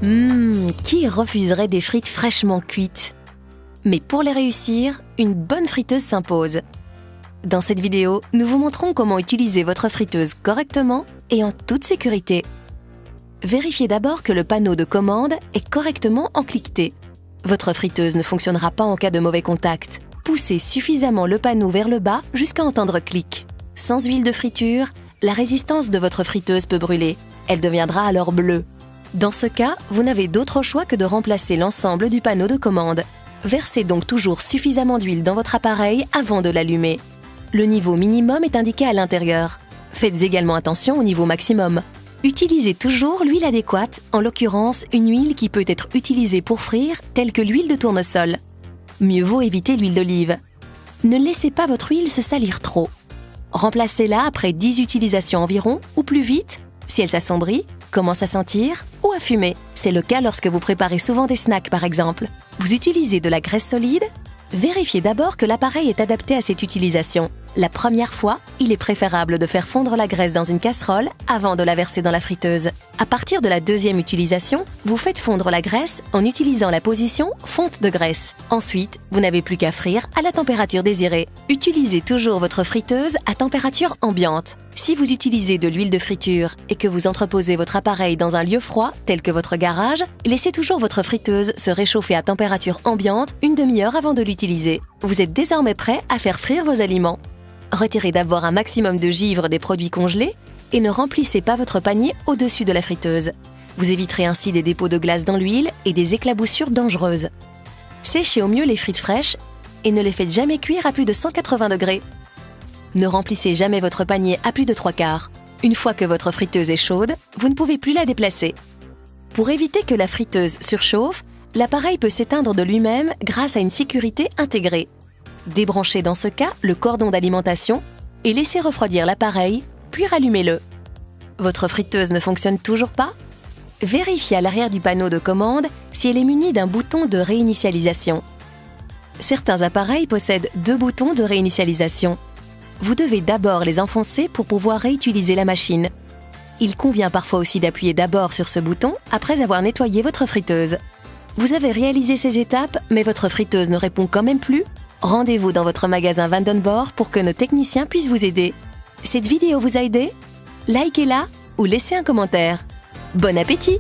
Qui refuserait des frites fraîchement cuites? Mais pour les réussir, une bonne friteuse s'impose. Dans cette vidéo, nous vous montrons comment utiliser votre friteuse correctement et en toute sécurité. Vérifiez d'abord que le panneau de commande est correctement encliqueté. Votre friteuse ne fonctionnera pas en cas de mauvais contact. Poussez suffisamment le panneau vers le bas jusqu'à entendre clic. Sans huile de friture, la résistance de votre friteuse peut brûler. Elle deviendra alors bleue. Dans ce cas, vous n'avez d'autre choix que de remplacer l'ensemble du panneau de commande. Versez donc toujours suffisamment d'huile dans votre appareil avant de l'allumer. Le niveau minimum est indiqué à l'intérieur. Faites également attention au niveau maximum. Utilisez toujours l'huile adéquate, en l'occurrence une huile qui peut être utilisée pour frire, telle que l'huile de tournesol. Mieux vaut éviter l'huile d'olive. Ne laissez pas votre huile se salir trop. Remplacez-la après 10 utilisations environ, ou plus vite, si elle s'assombrit, commence à sentir ou à fumer. C'est le cas lorsque vous préparez souvent des snacks par exemple. Vous utilisez de la graisse solide? Vérifiez d'abord que l'appareil est adapté à cette utilisation. La première fois, il est préférable de faire fondre la graisse dans une casserole avant de la verser dans la friteuse. À partir de la deuxième utilisation, vous faites fondre la graisse en utilisant la position fonte de graisse. Ensuite, vous n'avez plus qu'à frire à la température désirée. Utilisez toujours votre friteuse à température ambiante. Si vous utilisez de l'huile de friture et que vous entreposez votre appareil dans un lieu froid, tel que votre garage, laissez toujours votre friteuse se réchauffer à température ambiante une demi-heure avant de l'utiliser. Vous êtes désormais prêt à faire frire vos aliments. Retirez d'abord un maximum de givre des produits congelés et ne remplissez pas votre panier au-dessus de la friteuse. Vous éviterez ainsi des dépôts de glace dans l'huile et des éclaboussures dangereuses. Séchez au mieux les frites fraîches et ne les faites jamais cuire à plus de 180 degrés. Ne remplissez jamais votre panier à plus de 3/4. Une fois que votre friteuse est chaude, vous ne pouvez plus la déplacer. Pour éviter que la friteuse surchauffe, l'appareil peut s'éteindre de lui-même grâce à une sécurité intégrée. Débranchez dans ce cas le cordon d'alimentation et laissez refroidir l'appareil, puis rallumez-le. Votre friteuse ne fonctionne toujours pas? Vérifiez à l'arrière du panneau de commande si elle est munie d'un bouton de réinitialisation. Certains appareils possèdent 2 boutons de réinitialisation. Vous devez d'abord les enfoncer pour pouvoir réutiliser la machine. Il convient parfois aussi d'appuyer d'abord sur ce bouton après avoir nettoyé votre friteuse. Vous avez réalisé ces étapes, mais votre friteuse ne répond quand même plus? Rendez-vous dans votre magasin Vandenborg pour que nos techniciens puissent vous aider. Cette vidéo vous a aidé? Likez-la ou laissez un commentaire. Bon appétit!